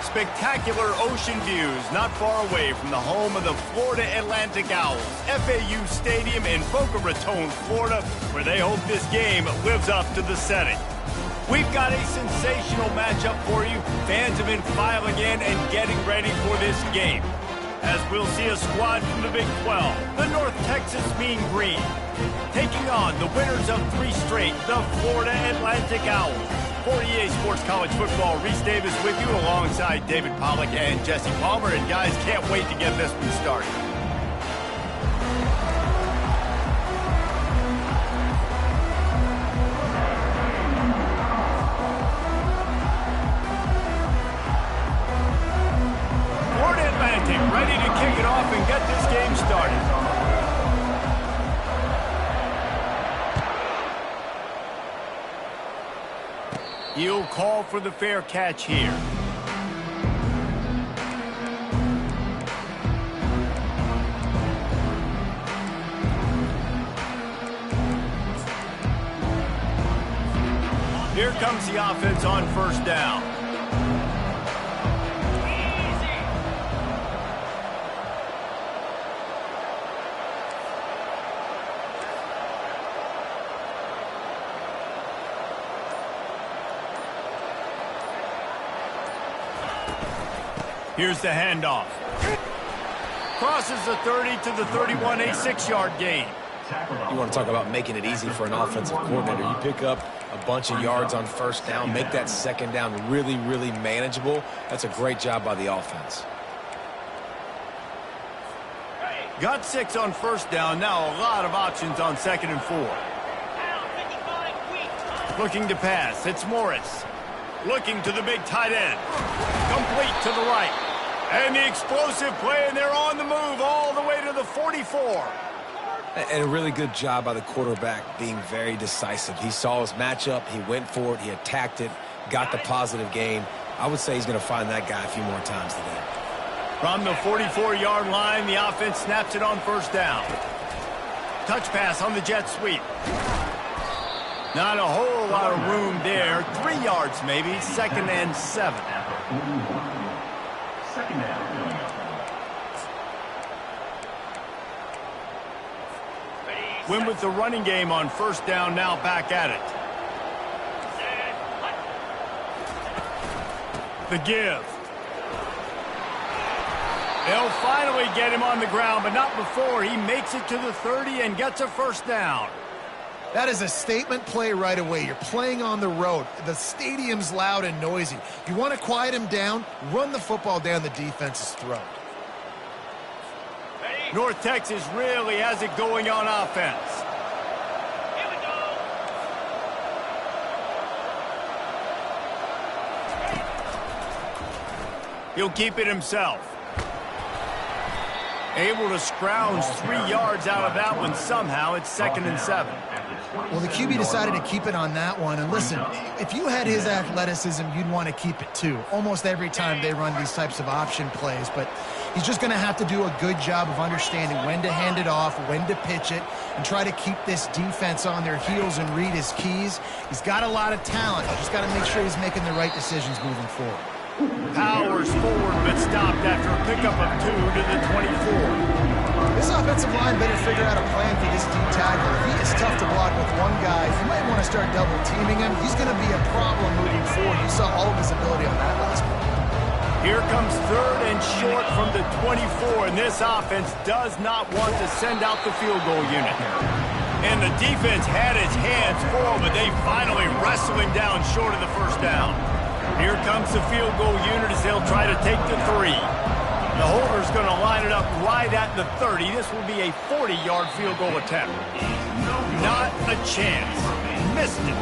Spectacular ocean views not far away from the home of the Florida Atlantic Owls, FAU Stadium in Boca Raton, Florida, where they hope this game lives up to the setting. We've got a sensational matchup for you. Fans have been filing in and getting ready for this game, as we'll see a squad from the Big 12, the North Texas Mean Green, taking on the winners of 3 straight, the Florida Atlantic Owls. For EA Sports College Football, Reese Davis with you alongside David Pollack and Jesse Palmer. And guys, can't wait to get this one started. Florida Atlantic ready to kick it off and get this game started. He'll call for the fair catch here. Here comes the offense on first down. Here's the handoff. Crosses the 30 to the 31, a 6-yard gain. You want to talk about making it easy for an offensive coordinator. You pick up a bunch of yards on first down, make that second down really, really manageable. That's a great job by the offense. Got 6 on first down. Now a lot of options on 2nd and 4. Looking to pass. It's Morris. Looking to the big tight end. Complete to the right. And the explosive play, and they're on the move all the way to the 44. And a really good job by the quarterback being very decisive. He saw his matchup. He went for it. He attacked it. Got the positive gain. I would say he's going to find that guy a few more times today. From the 44-yard line, the offense snaps it on first down. Touch pass on the jet sweep. Not a whole lot of room there. 3 yards maybe. 2nd and 7. Second down. Win with the running game on first down, now back at it. The give. They'll finally get him on the ground, but not before he makes it to the 30 and gets a first down. That is a statement play right away. You're playing on the road. The stadium's loud and noisy. You want to quiet him down, run the football down the defense's throat. North Texas really has it going on offense. Here we go. He'll keep it himself. Able to scrounge 3 yards out of that one somehow. It's 2nd and 7. Well, the QB decided to keep it on that one. And listen, if you had his athleticism, you'd want to keep it too. Almost every time they run these types of option plays. But he's just going to have to do a good job of understanding when to hand it off, when to pitch it, and try to keep this defense on their heels and read his keys. He's got a lot of talent. Just got to make sure he's making the right decisions moving forward. Powers forward, but stopped after a pickup of 2 to the 24. This offensive line better figure out a plan for this D tackle. If he is tough to block with one guy, you might want to start double teaming him. He's going to be a problem moving forward. You saw all of his ability on that last one. Here comes 3rd and short from the 24, and this offense does not want to send out the field goal unit. And the defense had its hands full, but they finally wrestle him down short of the first down. Here comes the field goal unit as they'll try to take the 3. The holder's going to line it up right at the 30. This will be a 40-yard field goal attempt. Not a chance. Missed it.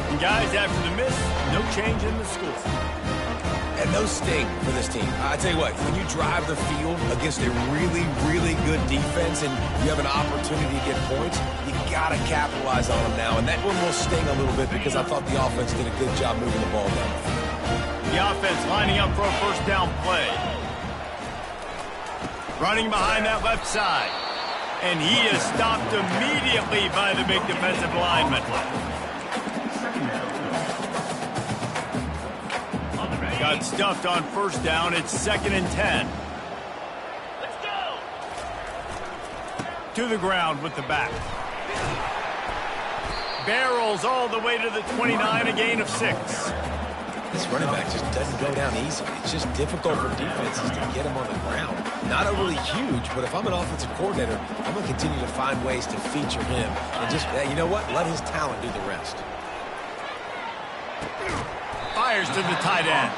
And guys, after the miss, no change in the score. And no sting for this team. I tell you what, when you drive the field against a really, really good defense and you have an opportunity to get points, you got to capitalize on them now. And that one will sting a little bit because I thought the offense did a good job moving the ball down. The offense lining up for a first down play. Running behind that left side. And he is stopped immediately by the big defensive lineman. Got stuffed on first down. It's 2nd and 10. Let's go. To the ground with the back. Barrels all the way to the 29, a gain of 6. This running back just doesn't go down easy. It's just difficult for defenses to get him on the ground. Not overly huge, but if I'm an offensive coordinator, I'm going to continue to find ways to feature him. And just, you know what? Let his talent do the rest. Fires to the tight end.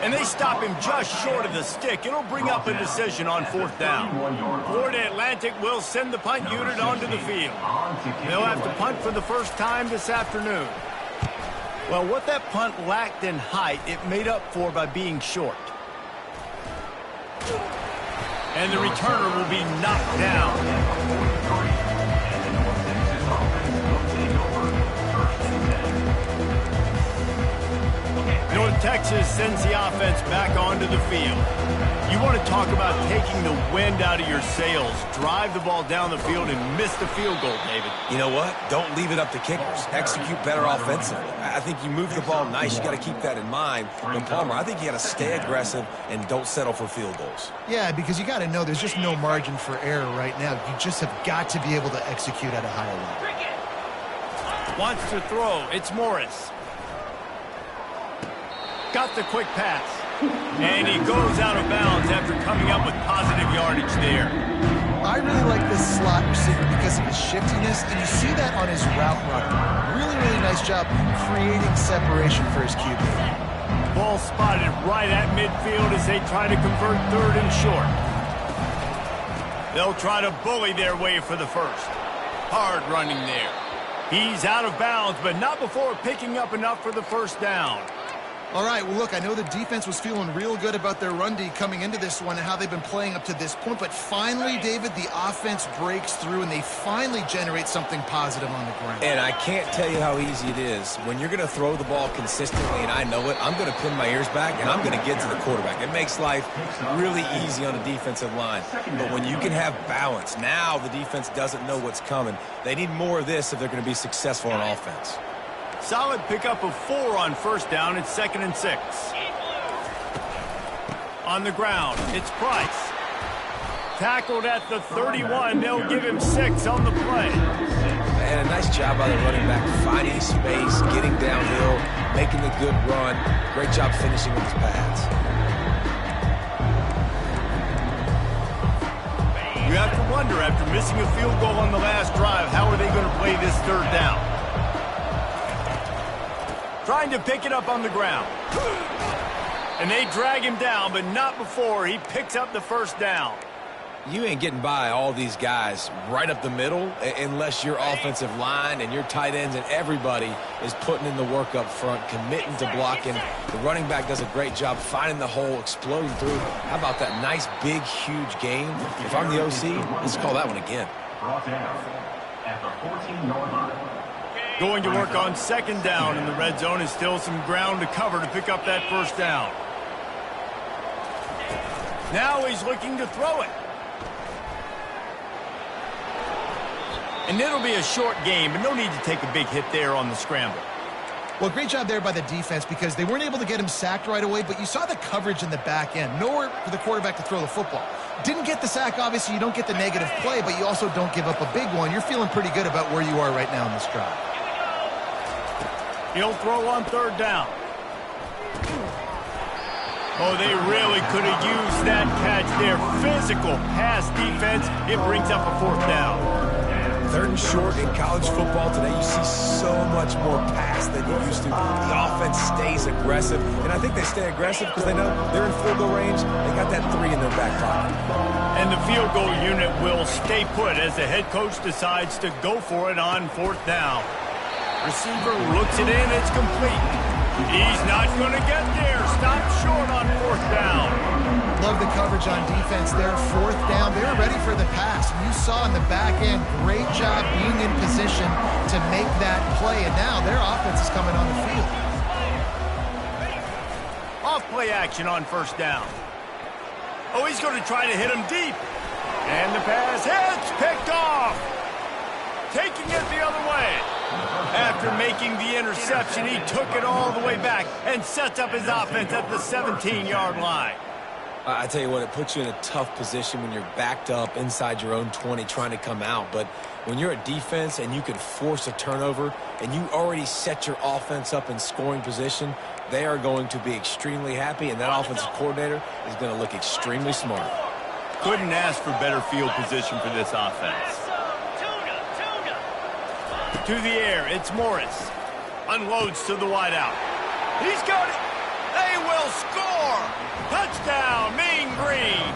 And they stop him just short of the stick. It'll bring up a decision on 4th down. Florida Atlantic will send the punt unit onto the field. They'll have to punt for the first time this afternoon. Well, what that punt lacked in height, it made up for by being short. And the returner will be knocked down. North Texas sends the offense back onto the field. You want to talk about taking the wind out of your sails. Drive the ball down the field and miss the field goal, David. You know what? Don't leave it up to kickers. Execute better offensively. I think you move the ball nice. You got to keep that in mind. But Palmer, I think you got to stay aggressive and don't settle for field goals. Yeah, because you got to know there's just no margin for error right now. You just have got to be able to execute at a higher level. Wants to throw. It's Morris. Got the quick pass. And he goes out of bounds after coming up with positive yardage there. I really like this slot receiver because of his shiftiness, and you see that on his route running. Really nice job creating separation for his QB. Ball spotted right at midfield as they try to convert 3rd and short. They'll try to bully their way for the first. Hard running there. He's out of bounds, but not before picking up enough for the first down. All right, well, look, I know the defense was feeling real good about their run D coming into this one and how they've been playing up to this point, but finally, David, the offense breaks through and they finally generate something positive on the ground. And I can't tell you how easy it is. When you're going to throw the ball consistently, and I know it, I'm going to pin my ears back and I'm going to get to the quarterback. It makes life really easy on the defensive line. But when you can have balance, now the defense doesn't know what's coming. They need more of this if they're going to be successful on offense. Solid pickup of 4 on first down. It's 2nd and 6. On the ground, it's Price. Tackled at the 31. They'll give him 6 on the play. And a nice job by the running back, finding space, getting downhill, making the good run. Great job finishing with his pads. You have to wonder, after missing a field goal on the last drive, how are they going to play this 3rd down? Trying to pick it up on the ground. And they drag him down, but not before he picks up the first down. You ain't getting by all these guys right up the middle unless your offensive line and your tight ends and everybody is putting in the work up front, committing to blocking. The running back does a great job finding the hole, exploding through. How about that nice, big, huge game? If I'm the OC, let's call that one again. Brought down at the 14-yard line. Going to work on 2nd down in the red zone is still some ground to cover to pick up that first down. Now he's looking to throw it. And it'll be a short game, but no need to take a big hit there on the scramble. Well, great job there by the defense because they weren't able to get him sacked right away, but you saw the coverage in the back end. Nowhere for the quarterback to throw the football. Didn't get the sack, obviously. You don't get the negative play, but you also don't give up a big one. You're feeling pretty good about where you are right now in this drive. He'll throw on 3rd down. Oh, they really could have used that catch there. Physical pass defense. It brings up a 4th down. 3rd and short in college football today, you see so much more pass than you used to. The offense stays aggressive, and I think they stay aggressive because they know they're in field goal range. They got that 3 in their back pocket. And the field goal unit will stay put as the head coach decides to go for it on 4th down. Receiver looks it in, it's complete. He's not going to get there. Stop short on 4th down. Love the coverage on defense there. 4th down. They were ready for the pass. You saw in the back end, great job being in position to make that play. And now their offense is coming on the field. Off play action on 1st down. Oh, he's going to try to hit him deep. And the pass hits, picked off. Taking it the other way. After making the interception, he took it all the way back and sets up his offense at the 17-yard line. I tell you what, it puts you in a tough position when you're backed up inside your own 20 trying to come out. But when you're a defense and you can force a turnover and you already set your offense up in scoring position, they are going to be extremely happy, and that offensive coordinator is going to look extremely smart. Couldn't ask for better field position for this offense. To the air, it's Morris. Unloads to the wideout. He's got it. They will score. Touchdown, Mean Green.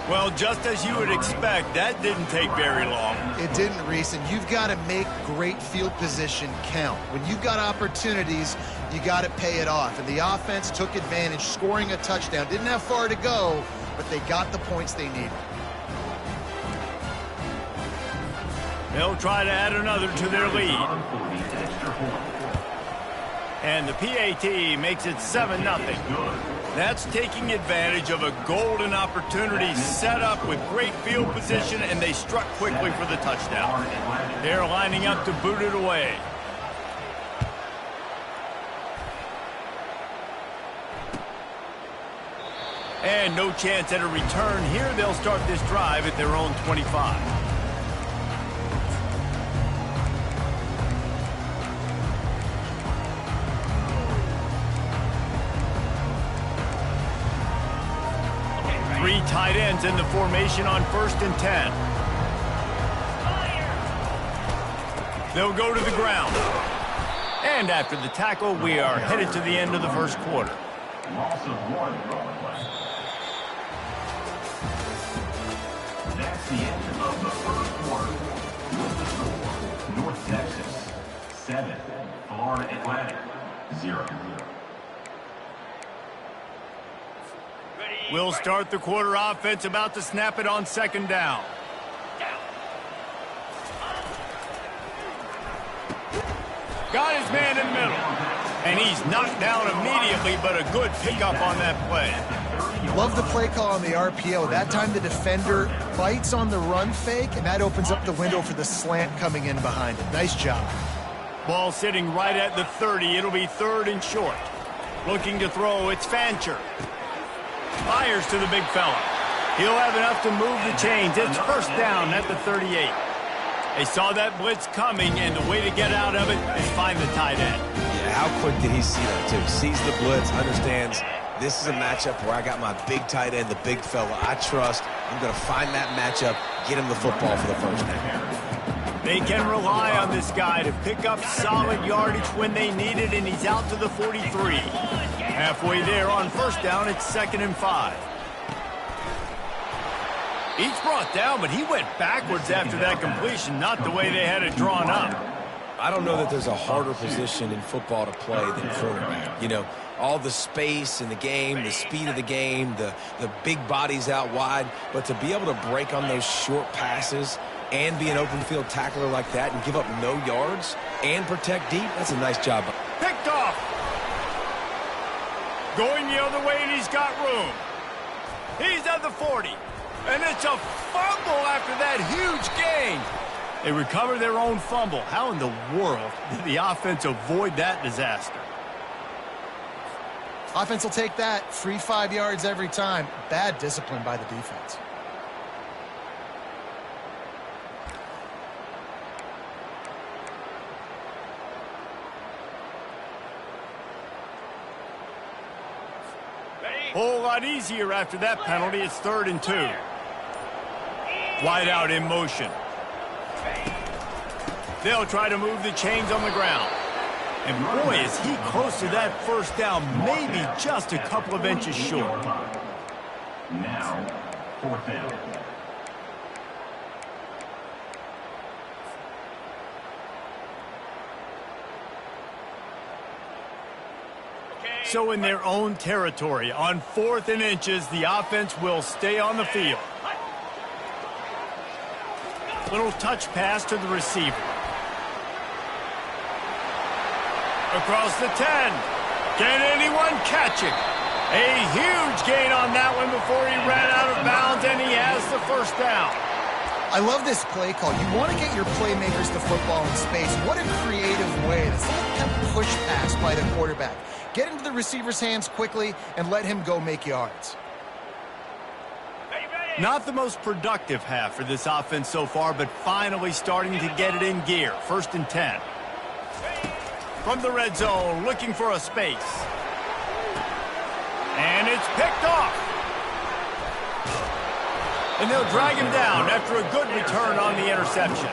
Well, just as you would expect, that didn't take very long. It didn't, Reese, and you've got to make great field position count. When you've got opportunities, you got to pay it off. And the offense took advantage, scoring a touchdown. Didn't have far to go, but they got the points they needed. They'll try to add another to their lead. And the PAT makes it 7-0. That's taking advantage of a golden opportunity set up with great field position, and they struck quickly for the touchdown. They're lining up to boot it away. And no chance at a return here. They'll start this drive at their own 25. Three tight ends in the formation on 1st and 10. They'll go to the ground. And after the tackle, we are headed to the end of the first quarter. Loss of 1 throwing play. That's the end of the first quarter. With the score, North Texas 7, Florida Atlantic 0. We'll start the quarter offense, about to snap it on 2nd down. Got his man in the middle. And he's knocked down immediately, but a good pickup on that play. Love the play call on the RPO. That time the defender bites on the run fake, and that opens up the window for the slant coming in behind it. Nice job. Ball sitting right at the 30. It'll be 3rd and short. Looking to throw, it's Fancher. Fires to the big fella. He'll have enough to move the chains. It's 1st down at the 38. They saw that blitz coming, and the way to get out of it is find the tight end. Yeah, how quick did he see that, too? Sees the blitz, understands this is a matchup where I got my big tight end, the big fella I trust. I'm going to find that matchup, get him the football for the 1st down. They can rely on this guy to pick up solid yardage when they need it, and he's out to the 43. Halfway there on 1st down, it's 2nd and 5. He's brought down, but he went backwards after that completion, not the way they had it drawn up. I don't know that there's a harder position in football to play than quarterback. You know, all the space in the game, the speed of the game, the big bodies out wide, but to be able to break on those short passes and be an open field tackler like that and give up no yards and protect deep, that's a nice job. Picked off. Going the other way, and he's got room. He's at the 40. And it's a fumble after that huge gain. They recover their own fumble. How in the world did the offense avoid that disaster? Offense will take that. Free 5 yards every time. Bad discipline by the defense. Whole lot easier after that penalty. It's 3rd and 2. Wide out in motion. They'll try to move the chains on the ground. And boy, is he close to that 1st down, maybe just a couple of inches short. Now, 4th down. So in their own territory, on 4th and inches, the offense will stay on the field. Little touch pass to the receiver. Across the 10. Can anyone catch it? A huge gain on that one before he ran out of bounds, and he has the 1st down. I love this play call. You want to get your playmakers the football in space. What a creative way. This little push pass by the quarterback. Get into the receiver's hands quickly and let him go make yards. Not the most productive half for this offense so far, but finally starting to get it in gear. 1st and 10. From the red zone, looking for a space. And it's picked off. And they'll drag him down after a good return on the interception.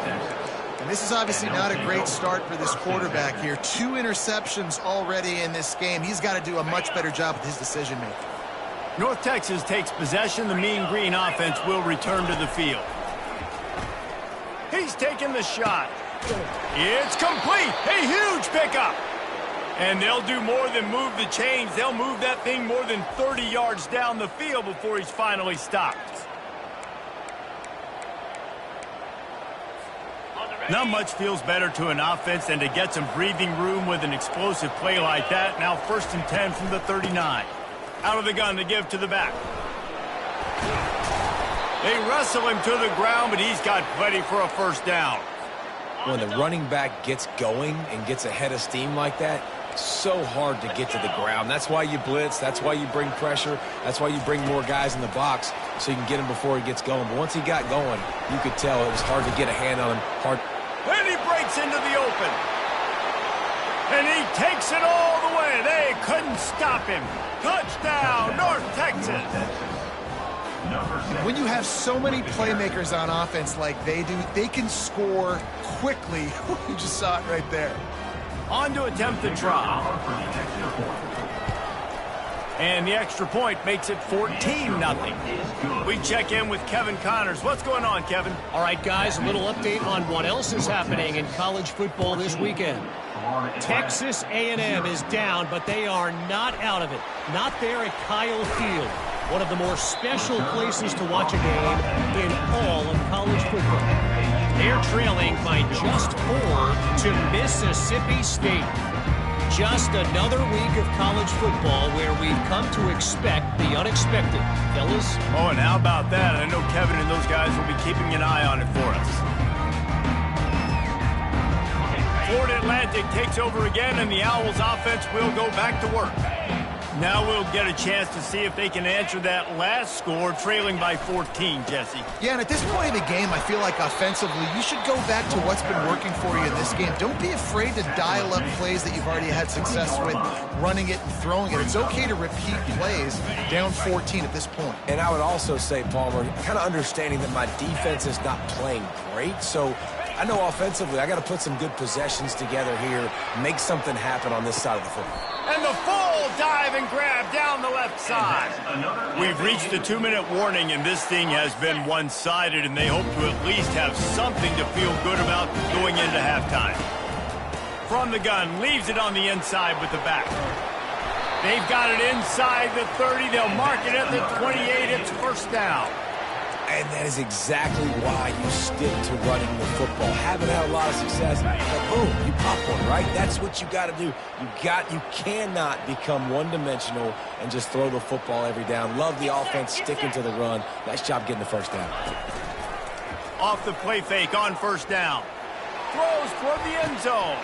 And this is obviously not a great start for this quarterback here. 2 interceptions already in this game. He's got to do a much better job with his decision-making. North Texas takes possession. The Mean Green offense will return to the field. He's taking the shot. It's complete. A huge pickup. And they'll do more than move the chains. They'll move that thing more than 30 yards down the field before he's finally stopped. Not much feels better to an offense than to get some breathing room with an explosive play like that. Now 1st and 10 from the 39. Out of the gun to give to the back. They wrestle him to the ground, but he's got plenty for a 1st down. When the running back gets going and gets ahead of steam like that, so hard to get to the ground. That's why you blitz. That's why you bring pressure. That's why you bring more guys in the box so you can get him before he gets going. But once he got going, you could tell it was hard to get a hand on him. And he breaks into the open. And he takes it all the way. They couldn't stop him. Touchdown, North Texas. When you have so many playmakers on offense like they do, they can score quickly. You just saw it right there. On to attempt the try. And the extra point makes it 14-0. We check in with Kevin Connors. What's going on, Kevin? All right, guys, a little update on what else is happening in college football this weekend. Texas A&M is down, but they are not out of it. Not there at Kyle Field, one of the more special places to watch a game in all of college football. They're trailing by just 4 to Mississippi State. Just another week of college football where we've come to expect the unexpected. Fellas? Oh, and how about that? I know Kevin and those guys will be keeping an eye on it for us. Florida Atlantic takes over again, and the Owls offense will go back to work. Now we'll get a chance to see if they can answer that last score, trailing by 14, Jesse. Yeah, and at this point in the game, I feel like offensively, you should go back to what's been working for you in this game. Don't be afraid to dial up plays that you've already had success with, running it and throwing it. It's okay to repeat plays down 14 at this point. And I would also say, Palmer, kind of understanding that my defense is not playing great, so I know offensively I got to put some good possessions together here, make something happen on this side of the football. And the full dive and grab down the left side. We've reached the 2-minute warning, and this thing has been one-sided, and they hope to at least have something to feel good about going into halftime. From the gun, leaves it on the inside with the back. They've got it inside the 30. They'll mark it at the 28. It's 1st down. And that is exactly why you stick to running the football. Haven't had a lot of success, but boom, you pop one, right? That's what you got to do. You cannot become one-dimensional and just throw the football every down. Love the offense sticking to the run. Nice job getting the 1st down. Off the play fake on 1st down. Throws toward the end zone.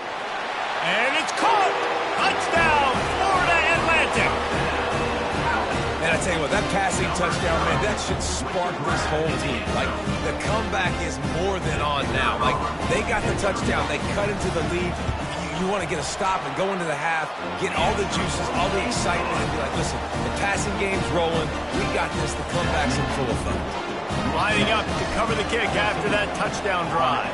And it's caught. Touchdown, Florida Atlantic. And I tell you what, that passing touchdown, man, that should spark this whole team. Like, the comeback is more than on now. Like, they got the touchdown. They cut into the lead. You want to get a stop and go into the half, get all the juices, all the excitement, and be like, listen, the passing game's rolling. We got this. The comeback's in full effect. Lining up to cover the kick after that touchdown drive.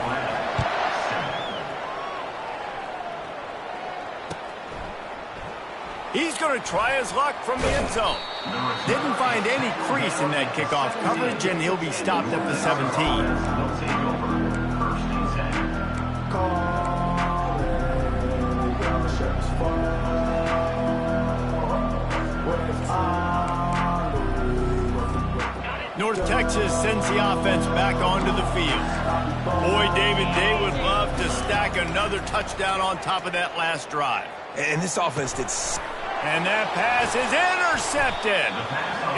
He's going to try his luck from the end zone. Didn't find any crease in that kickoff coverage, and he'll be stopped at the 17. North Texas sends the offense back onto the field. Boy, David, they would love to stack another touchdown on top of that last drive. And this offense did And that pass is intercepted.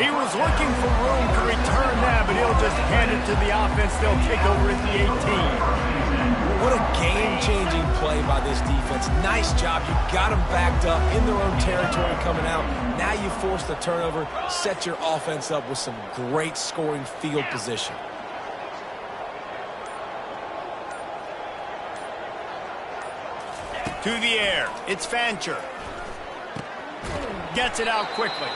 He was looking for room to return that, but he'll just hand it to the offense. They'll take over at the 18. What a game-changing play by this defense. Nice job. You got them backed up in their own territory coming out. Now you force the turnover, set your offense up with some great scoring field position. To the air. It's Fancher. Gets it out quickly.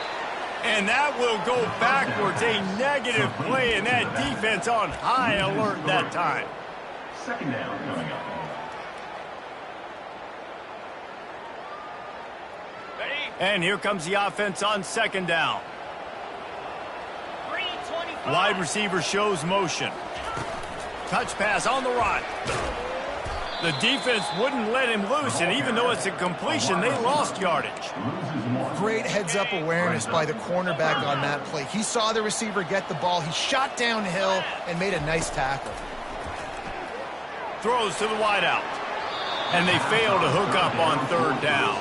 And that will go backwards. A negative play, and that defense on high alert that time. Second down coming up. And here comes the offense on second down. 325. Wide receiver shows motion. Touch pass on the run. The defense wouldn't let him loose, and even though it's a completion, they lost yardage. Great heads-up awareness by the cornerback on that play. He saw the receiver get the ball. He shot downhill and made a nice tackle. Throws to the wideout. And they fail to hook up on third down.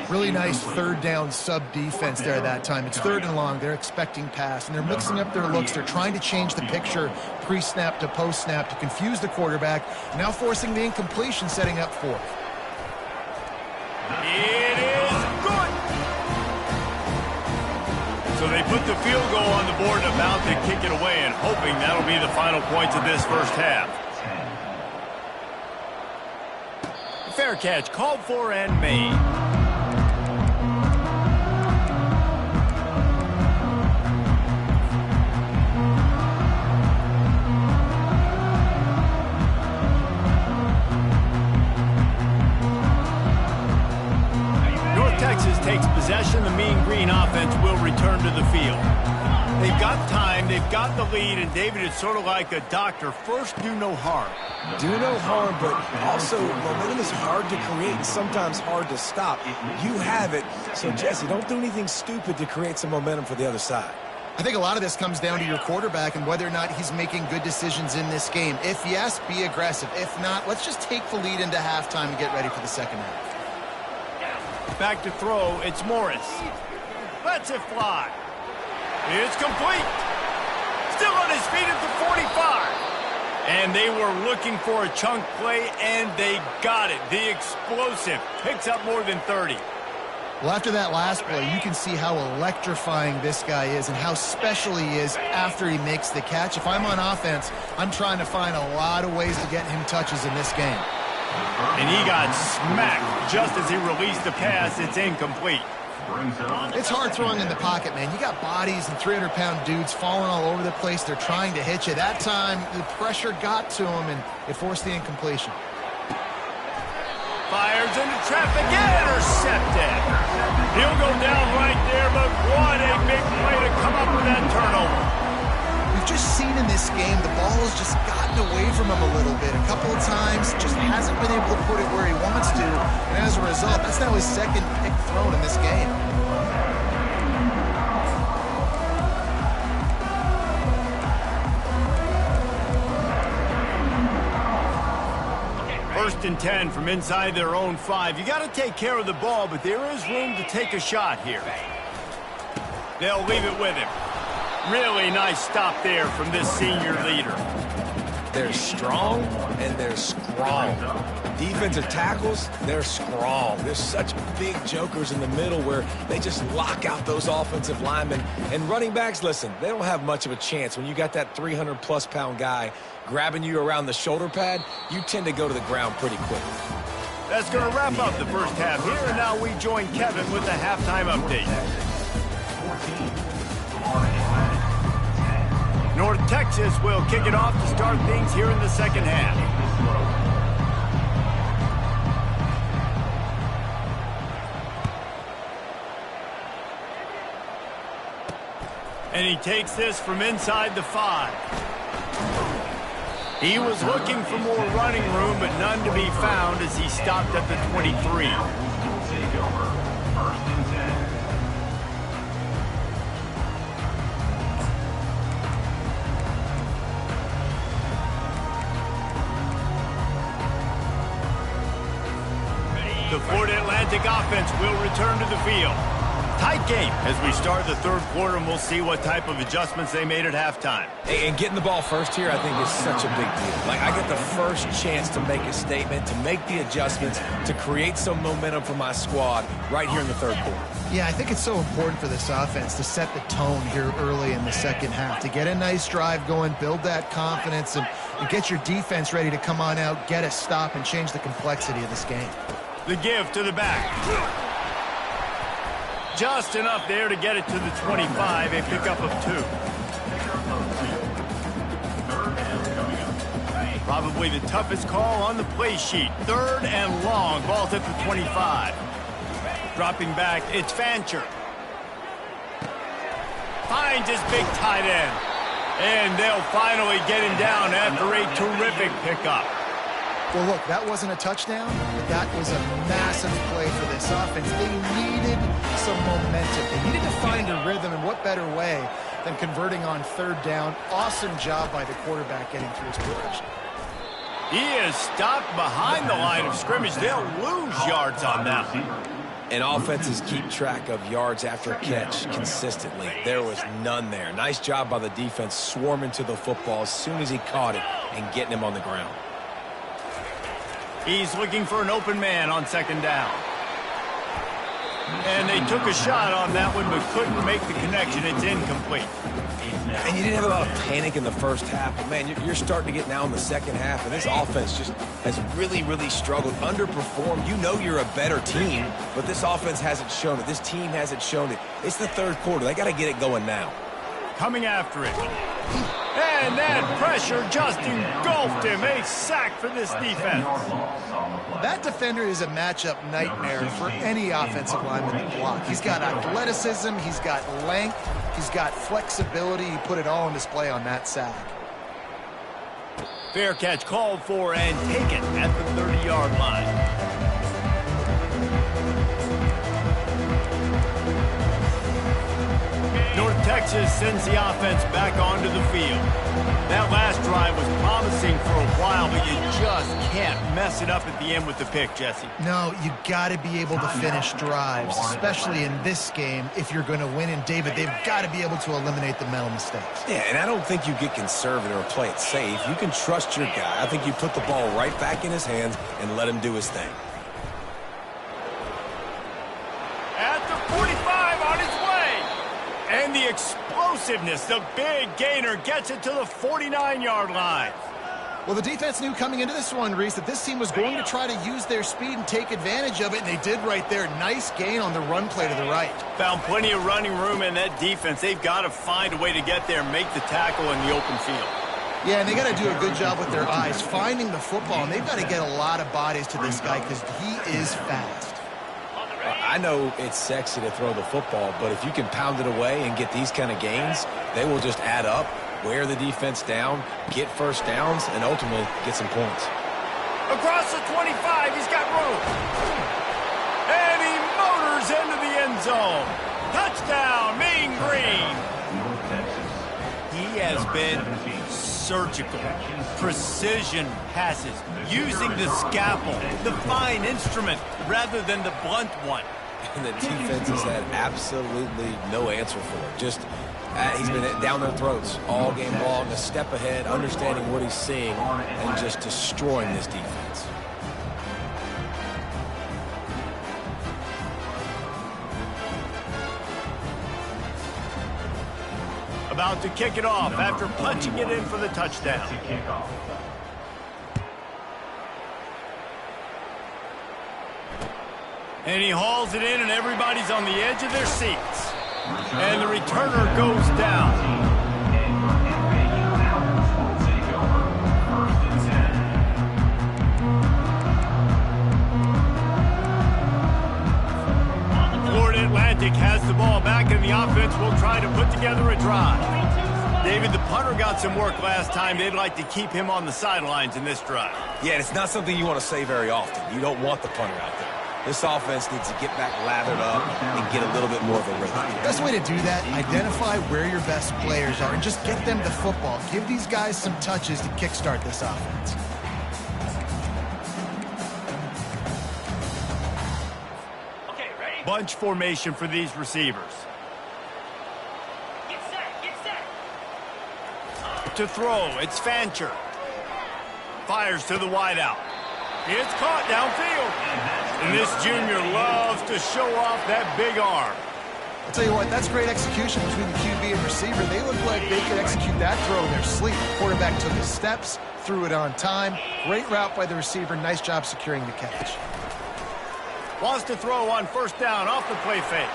Really nice third down sub-defense there that time. It's third and long. They're expecting pass, and they're mixing up their looks. They're trying to change the picture pre-snap to post-snap to confuse the quarterback, now forcing the incompletion, setting up fourth. It is good. So they put the field goal on the board and about to kick it away, and hoping that'll be the final points of this first half. Fair catch called for and made. Takes possession. The Mean Green offense will return to the field. They've got time. They've got the lead. And, David, it's sort of like a doctor. First, do no harm. Do no harm, but also momentum is hard to create and sometimes hard to stop. You have it. So, Jesse, don't do anything stupid to create some momentum for the other side. I think a lot of this comes down to your quarterback and whether or not he's making good decisions in this game. If yes, be aggressive. If not, let's just take the lead into halftime and get ready for the second half. Back to throw, it's Morris. Lets it fly. It's complete. Still on his feet at the 45. And they were looking for a chunk play, and they got it. The explosive picks up more than 30. Well, after that last play, you can see how electrifying this guy is and how special he is after he makes the catch. If I'm on offense, I'm trying to find a lot of ways to get him touches in this game. And he got smacked just as he released the pass. It's incomplete. It's hard throwing in the pocket, man. You got bodies and 300-pound dudes falling all over the place. They're trying to hit you. That time, the pressure got to him, and it forced the incompletion. Fires into traffic, intercepted. He'll go down right there, but what a big play to come up with that turnover. We've just seen in this game the ball has just gotten away from him a little bit. A couple of times, just hasn't been able to put it where he wants to. And as a result, that's now his second pick thrown in this game. First and 10 from inside their own 5. You got to take care of the ball, but there is room to take a shot here. They'll leave it with him. Really nice stop there from this senior leader. They're strong and they're strong. Defensive tackles, they're strong. There's such big jokers in the middle where they just lock out those offensive linemen. And running backs, listen, they don't have much of a chance. When you got that 300-plus pound guy grabbing you around the shoulder pad, you tend to go to the ground pretty quick. That's going to wrap up the first half here, and now we join Kevin with the halftime update. 14. North Texas will kick it off to start things here in the second half. And he takes this from inside the 5. He was looking for more running room, but none to be found as he stopped at the 23. Take over. First and 10. The Florida Atlantic offense will return to the field. Tight game as we start the third quarter, and we'll see what type of adjustments they made at halftime. And getting the ball first here, I think, is such a big deal. Like, I get the first chance to make a statement, to make the adjustments, to create some momentum for my squad right here in the third quarter. Yeah, I think it's so important for this offense to set the tone here early in the second half, to get a nice drive going, build that confidence, and get your defense ready to come on out, get a stop, and change the complexity of this game. The give to the back. Just enough there to get it to the 25, a pickup of 2. Probably the toughest call on the play sheet. 3rd and long, ball's at the 25. Dropping back, it's Fancher. Finds his big tight end. And they'll finally get him down after a terrific pickup. Well, look, that wasn't a touchdown, but that was a massive play for this offense. They needed some momentum. They needed to find a rhythm, and what better way than converting on 3rd down. Awesome job by the quarterback getting through his progression. He is stopped behind the line of scrimmage. They'll lose yards on that one. And offenses keep track of yards after catch consistently. There was none there. Nice job by the defense swarming to the football as soon as he caught it and getting him on the ground. He's looking for an open man on 2nd down. And they took a shot on that one, but couldn't make the connection. It's incomplete. And you didn't have a lot of panic in the first half, but, man, you're starting to get now in the second half, and this offense just has really, really struggled, underperformed. You know you're a better team, but this offense hasn't shown it. This team hasn't shown it. It's the third quarter. They got to get it going now. Coming after it. And that pressure just engulfed him. A sack for this defense. That defender is a matchup nightmare for any offensive lineman to block. He's got athleticism, he's got length, he's got flexibility. He put it all on display on that sack. Fair catch called for and taken at the 30-yard line. North Texas sends the offense back onto the field. That last drive was promising for a while, but you just can't mess it up at the end with the pick, Jesse. No, you got to be able to finish drives, especially in this game if you're going to win. And, David, they've got to be able to eliminate the mental mistakes. Yeah, and I don't think you get conservative or play it safe. You can trust your guy. I think you put the ball right back in his hands and let him do his thing. At the 45 on his way. And the explosiveness, the big gainer gets it to the 49-yard line. Well, the defense knew coming into this one, Reese, that this team was going to try to use their speed and take advantage of it, and they did right there. Nice gain on the run play to the right. Found plenty of running room in that defense. They've got to find a way to get there and make the tackle in the open field. Yeah, and they got to do a good job with their eyes, finding the football, and they've got to get a lot of bodies to this guy because he is fast. I know it's sexy to throw the football, but if you can pound it away and get these kind of gains, they will just add up, wear the defense down, get first downs, and ultimately get some points. Across the 25, he's got room. And he motors into the end zone. Touchdown, Mean Green. He has been surgical, precision passes, using the scalpel, the fine instrument, rather than the blunt one. And the defense has had absolutely no answer for it. Just, he's been down their throats all game long, a step ahead, understanding what he's seeing, and just destroying this defense. About to kick it off after punching it in for the touchdown. And he hauls it in, and everybody's on the edge of their seats. And the returner goes down. Florida Atlantic has the ball back, and the offense will try to put together a drive. David, the punter got some work last time. They'd like to keep him on the sidelines in this drive. Yeah, and it's not something you want to say very often. You don't want the punter out there. This offense needs to get back lathered up and get a little bit more of a rhythm. Best way to do that, identify where your best players are and just get them the football. Give these guys some touches to kickstart this offense. Bunch formation for these receivers. Get set, get set. To throw, it's Fancher. Fires to the wideout. It's caught downfield. And this junior loves to show off that big arm. I'll tell you what, that's great execution between the QB and receiver. They look like they could execute that throw in their sleep. Quarterback took his steps, threw it on time. Great route by the receiver. Nice job securing the catch. Wants to throw on first down off the play fake.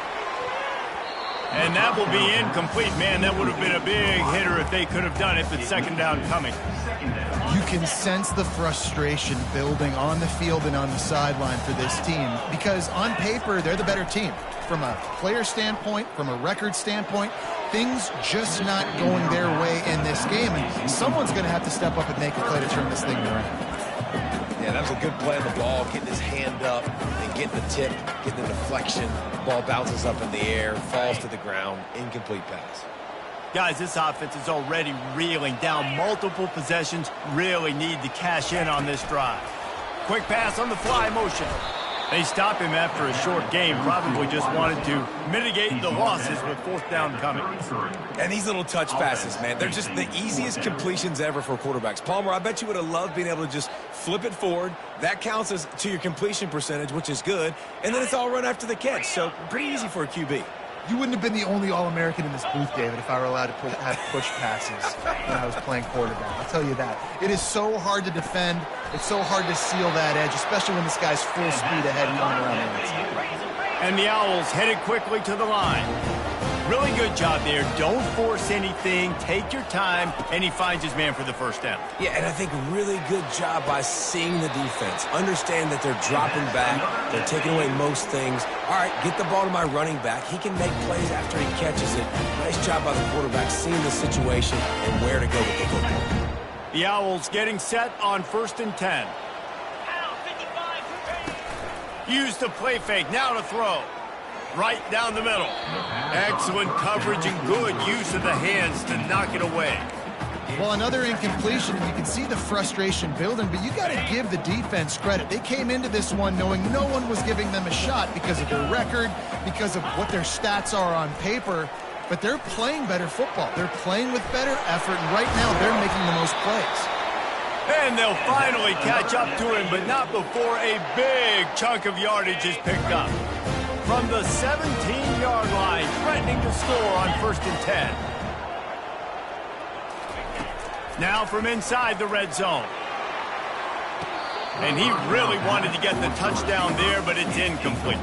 And that will be incomplete. Man, that would have been a big hitter if they could have done it, but second down coming. You can sense the frustration building on the field and on the sideline for this team because on paper, they're the better team. From a player standpoint, from a record standpoint, things just not going their way in this game. And someone's going to have to step up and make a play to turn this thing around. Yeah, that was a good play on the ball, getting his hand up and getting the tip, getting the deflection. Ball bounces up in the air, falls to the ground, incomplete pass. Guys, this offense is already reeling down multiple possessions. Really need to cash in on this drive. Quick pass on the fly motion. They stop him after a short game. Probably just wanted to mitigate the losses with fourth down coming. And these little touch passes, man, they're just the easiest completions ever for quarterbacks. Palmer, I bet you would have loved being able to just flip it forward. That counts as to your completion percentage, which is good. And then it's all run after the catch. So pretty easy for a QB. You wouldn't have been the only All-American in this booth, David, if I were allowed to have push passes when I was playing quarterback. I'll tell you that. It is so hard to defend. It's so hard to seal that edge, especially when this guy's full speed ahead coming around the outside. And the Owls headed quickly to the line. Really good job there. Don't force anything. Take your time. And he finds his man for the first down. Yeah, and I think really good job by seeing the defense. Understand that they're dropping back. They're taking away most things. All right, get the ball to my running back. He can make plays after he catches it. Nice job by the quarterback seeing the situation and where to go with the football. The Owls getting set on 1st and 10. Use the play fake. Now to throw. Right down the middle. Excellent coverage and good use of the hands to knock it away. Well, another incompletion, and you can see the frustration building, but you got to give the defense credit. They came into this one knowing no one was giving them a shot because of their record, because of what their stats are on paper, but they're playing better football. They're playing with better effort, and right now they're making the most plays. And they'll finally catch up to him, but not before a big chunk of yardage is picked up. From the 17-yard line, threatening to score on 1st and 10. Now from inside the red zone. And he really wanted to get the touchdown there, but it's incomplete.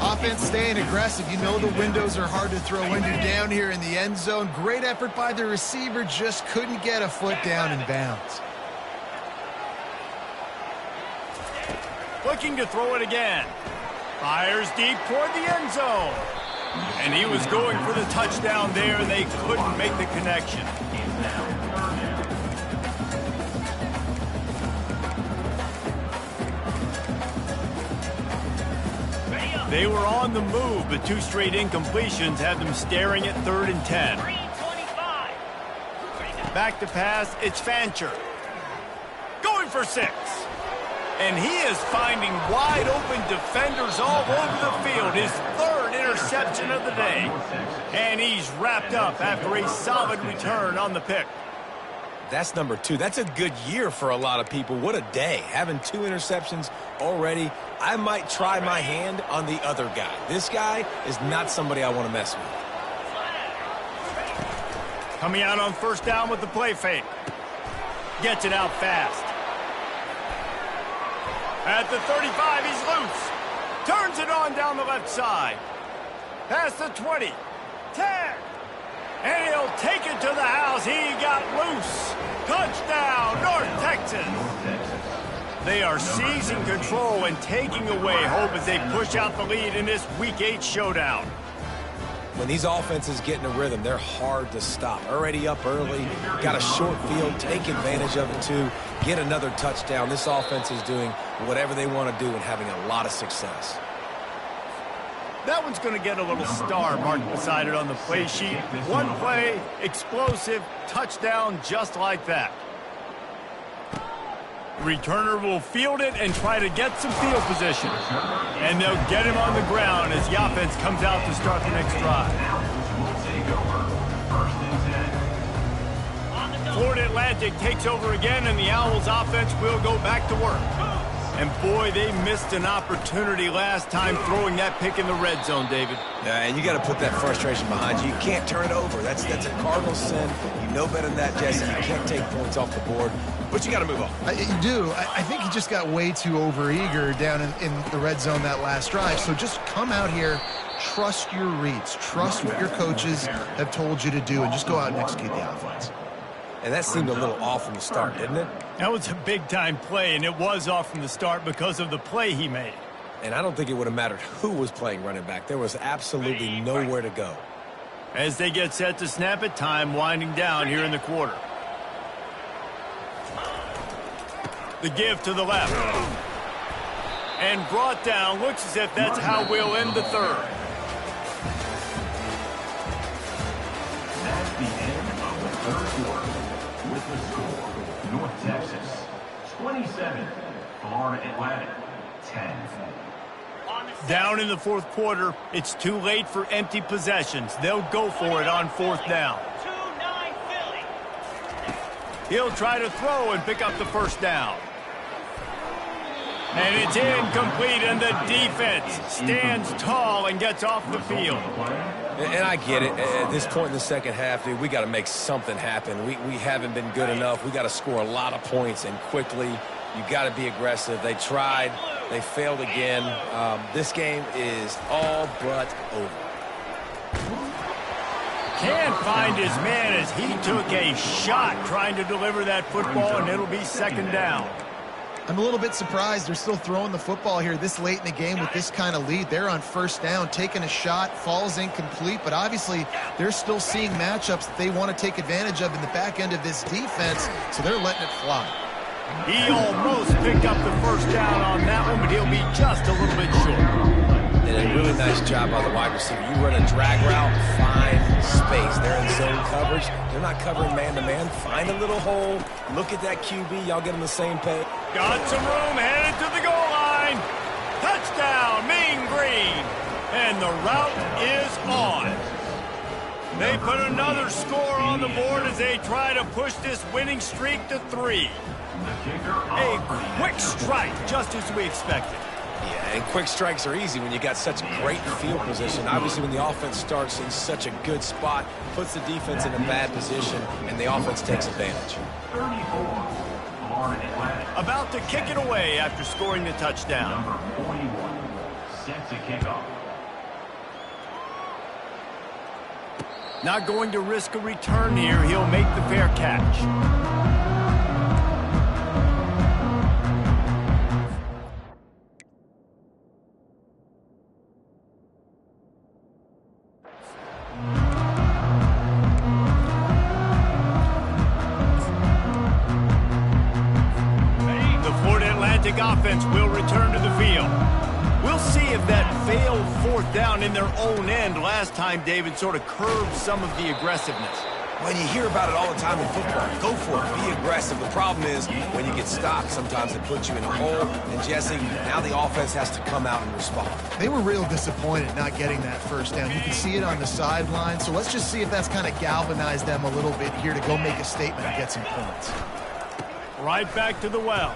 Offense staying aggressive. You know the windows are hard to throw into down here in the end zone. Great effort by the receiver, just couldn't get a foot down in bounds. Looking to throw it again. Fires deep toward the end zone. And he was going for the touchdown there, and they couldn't make the connection. They were on the move, but two straight incompletions had them staring at 3rd and 10. Back to pass, it's Fancher. Going for 6. And he is finding wide-open defenders all over the field. His 3rd interception of the day. And he's wrapped up after a solid return on the pick. That's number 2. That's a good year for a lot of people. What a day. Having 2 interceptions already. I might try my hand on the other guy. This guy is not somebody I want to mess with. Coming out on 1st down with the play fake. Gets it out fast. At the 35, he's loose. Turns it on down the left side. Past the 20. 10. And he'll take it to the house. He got loose. Touchdown, North Texas. They are seizing control and taking away hope as they push out the lead in this Week 8 showdown. When these offenses get in a rhythm, they're hard to stop. Already up early, got a short field, take advantage of it too, get another touchdown. This offense is doing whatever they want to do and having a lot of success. That one's going to get a little star marked beside it on the play sheet. One play, explosive, touchdown, just like that. Returner will field it and try to get some field position. And they'll get him on the ground as the offense comes out to start the next drive. Florida Atlantic takes over again, and the Owls offense will go back to work. And boy, they missed an opportunity last time throwing that pick in the red zone, David. Yeah, and you got to put that frustration behind you. You can't turn it over. That's a cardinal sin. You know better than that, Jesse. You can't take points off the board, but you got to move on. You do. I think he just got way too overeager down in the red zone that last drive. So just come out here, trust your reads, trust what your coaches have told you to do, and just go out and execute the offense. And that seemed a little off from the start, didn't it? That was a big-time play, and it was off from the start because of the play he made. And I don't think it would have mattered who was playing running back. There was absolutely nowhere to go. As they get set to snap it, time winding down here in the quarter. The give to the left. And brought down. Looks as if that's how we'll end the third. That's the end of the third quarter. With the score, North Texas 27, Florida Atlantic 10. Down in the fourth quarter, it's too late for empty possessions. They'll go for it on fourth down. He'll try to throw and pick up the first down. And it's incomplete, and the defense stands tall and gets off the field. And I get it. At this point in the second half, dude, we got to make something happen. We haven't been good enough. We got to score a lot of points and quickly. You got to be aggressive. They tried. They failed again. This game is all but over. Can't find his man as he took a shot trying to deliver that football, and it'll be second down. I'm a little bit surprised they're still throwing the football here this late in the game with this kind of lead. They're on first down, taking a shot, falls incomplete, but obviously they're still seeing matchups that they want to take advantage of in the back end of this defense, so they're letting it fly. He almost picked up the first down on that one, but he'll be just a little bit short. And a really nice job by the wide receiver. You run a drag route, find space. They're in zone coverage. They're not covering man-to-man. Find a little hole. Look at that QB. Y'all get on the same page. Got some room, headed to the goal line. Touchdown, Mean Green. And the route is on. They put another score on the board as they try to push this winning streak to 3. A quick strike, just as we expected. Yeah, and quick strikes are easy when you got such great field position. Obviously, when the offense starts in such a good spot, puts the defense in a bad position, and the offense takes advantage. 34, Florida Atlantic. About to kick it away after scoring the touchdown. Number 41, set to kickoff. Not going to risk a return here. He'll make the fair catch. Offense will return to the field. We'll see if that failed fourth down in their own end last time, David, sort of curbed some of the aggressiveness. When you hear about it all the time in football, go for it, be aggressive. The problem is when you get stopped, sometimes it puts you in a hole. And Jesse, now the offense has to come out and respond. They were real disappointed not getting that first down. You can see it on the sideline. So let's just see if that's kind of galvanized them a little bit here to go make a statement and get some points. Right back to the well.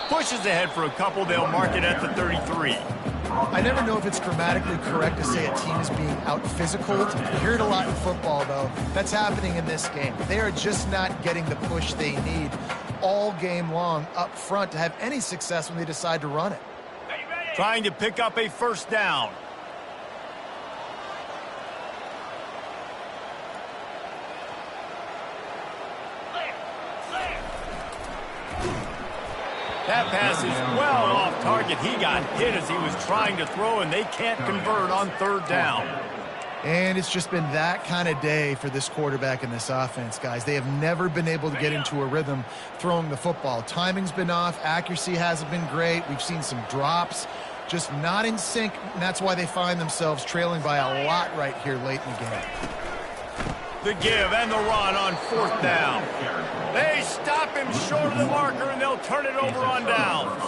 Pushes ahead for a couple. They'll mark it at the 33. I never know if it's grammatically correct to say a team is being out-physical. You hear it a lot in football, though. That's happening in this game. They are just not getting the push they need all game long up front to have any success when they decide to run it. Trying to pick up a first down. That pass is well off target. He got hit as he was trying to throw, and they can't convert on third down. And it's just been that kind of day for this quarterback and this offense, guys. They have never been able to get into a rhythm throwing the football. Timing's been off. Accuracy hasn't been great. We've seen some drops. Just not in sync, and that's why they find themselves trailing by a lot right here late in the game. The give and the run on 4th down. They stop him short of the marker, and they'll turn it over on downs.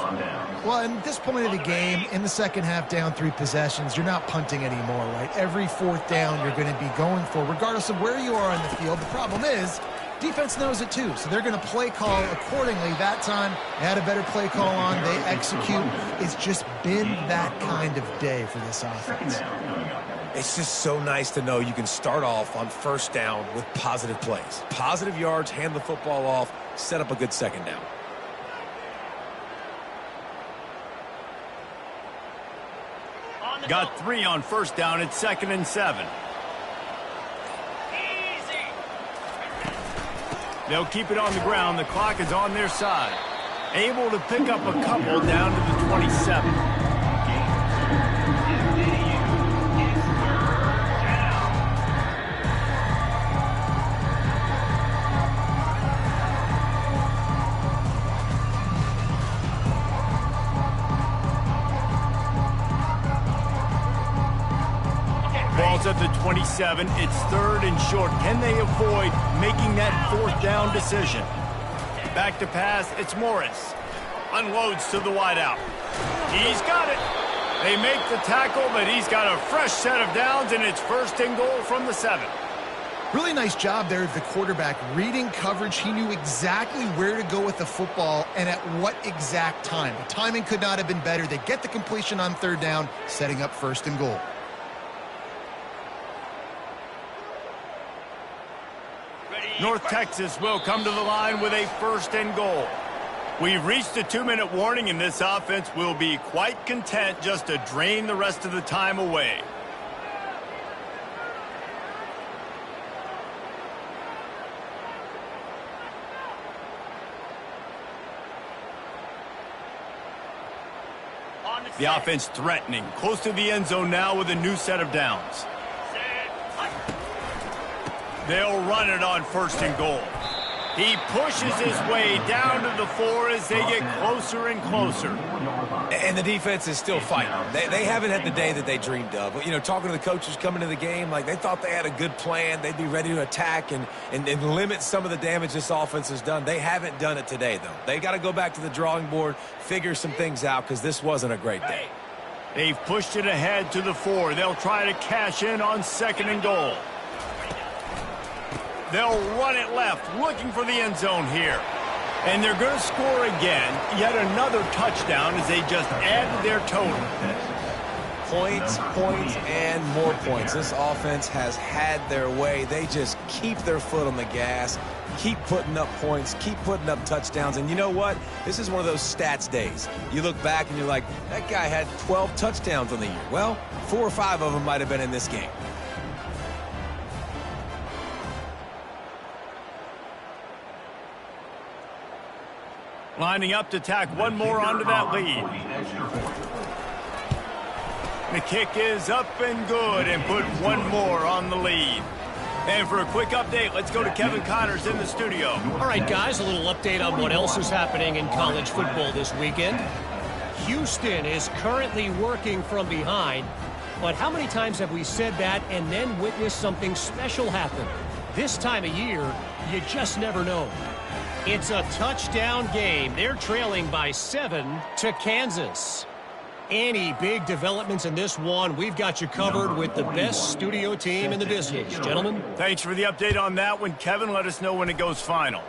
Well, at this point of the game, in the second half, down 3 possessions, you're not punting anymore, right? Every 4th down you're going to be going for, regardless of where you are on the field. The problem is, defense knows it too, so they're going to play call accordingly. That time, they had a better play call on. They execute. It's just been that kind of day for this offense. It's just so nice to know you can start off on 1st down with positive plays. Positive yards, hand the football off, set up a good 2nd down. Got 3 on 1st down. It's 2nd and 7. They'll keep it on the ground. The clock is on their side. Able to pick up a couple down to the 27. Ball's at the 27. It's 3rd and short. Can they avoid making that 4th down decision? Back to pass. It's Morris. Unloads to the wideout. He's got it. They make the tackle, but he's got a fresh set of downs, and it's 1st and goal from the 7. Really nice job there of the quarterback reading coverage. He knew exactly where to go with the football and at what exact time. The timing could not have been better. They get the completion on 3rd down, setting up 1st and goal. North Texas will come to the line with a 1st and goal. We've reached a 2-minute warning, and this offense will be quite content just to drain the rest of the time away. The offense threatening, close to the end zone now with a new set of downs. They'll run it on 1st and goal. He pushes his way down to the 4 as they get closer and closer. And the defense is still fighting. They haven't had the day that they dreamed of. You know, talking to the coaches coming to the game, like they thought they had a good plan. They'd be ready to attack and limit some of the damage this offense has done. They haven't done it today, though. They got to go back to the drawing board, figure some things out, because this wasn't a great day. They've pushed it ahead to the 4. They'll try to cash in on 2nd and goal. They'll run it left, looking for the end zone here. And they're going to score again. Yet another touchdown as they just add their total. Points, points, and more points. This offense has had their way. They just keep their foot on the gas, keep putting up points, keep putting up touchdowns. And you know what? This is one of those stats days. You look back and you're like, that guy had 12 touchdowns on the year. Well, 4 or 5 of them might have been in this game. Lining up to tack one more onto that lead. The kick is up and good and put one more on the lead. And for a quick update, let's go to Kevin Connors in the studio. All right, guys, a little update on what else is happening in college football this weekend. Houston is currently working from behind, but how many times have we said that and then witnessed something special happen? This time of year, you just never know. It's a touchdown game. They're trailing by 7 to Kansas. Any big developments in this one, we've got you covered with the best studio team in the business. Gentlemen. Thanks for the update on that one. Kevin, let us know when it goes final.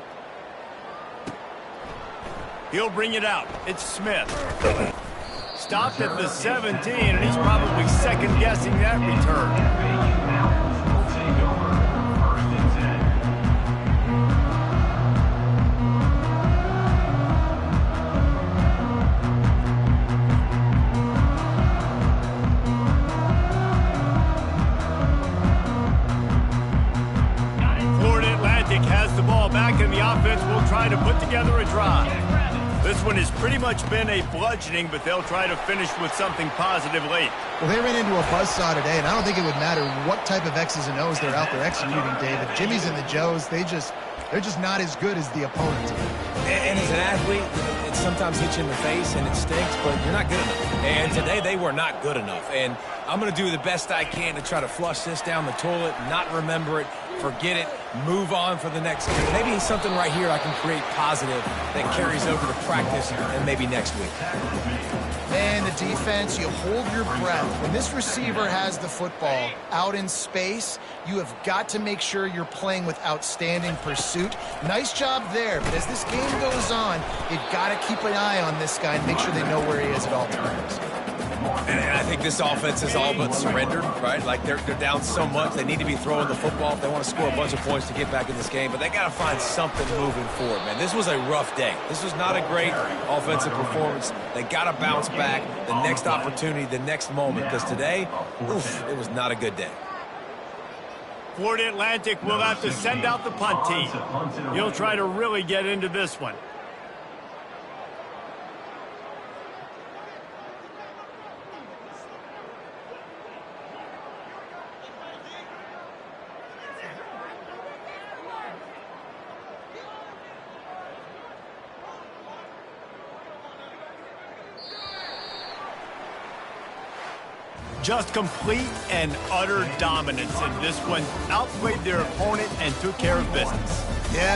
He'll bring it out. It's Smith. Stopped at the 17, and he's probably second-guessing that return. Has the ball back, and the offense will try to put together a drive. This one has pretty much been a bludgeoning, but they'll try to finish with something positive late. Well, they ran into a buzzsaw today, and I don't think it would matter what type of X's and O's they're out there executing, David. Jimmy's and the Joes, they're just not as good as the opponents. And as an athlete, it sometimes hits you in the face, and it stinks, but you're not good enough. And today they were not good enough. And I'm going to do the best I can to try to flush this down the toilet, not remember it, forget it, move on for the next game. Maybe something right here I can create positive that carries over to practice and maybe next week. Man, the defense, you hold your breath. When this receiver has the football out in space, you have got to make sure you're playing with outstanding pursuit. Nice job there, but as this game goes on, you've got to keep an eye on this guy and make sure they know where he is at all times. And I think this offense is all but surrendered, right? Like they're down so much, they need to be throwing the football if they want to score a bunch of points to get back in this game. But they got to find something moving forward, man. This was a rough day. This was not a great offensive performance. They got to bounce back the next opportunity, the next moment, because today, oof, it was not a good day. Florida Atlantic will have to send out the punt team. He'll try to really get into this one. Just complete and utter dominance in this one. Outplayed their opponent and took care of business. Yeah.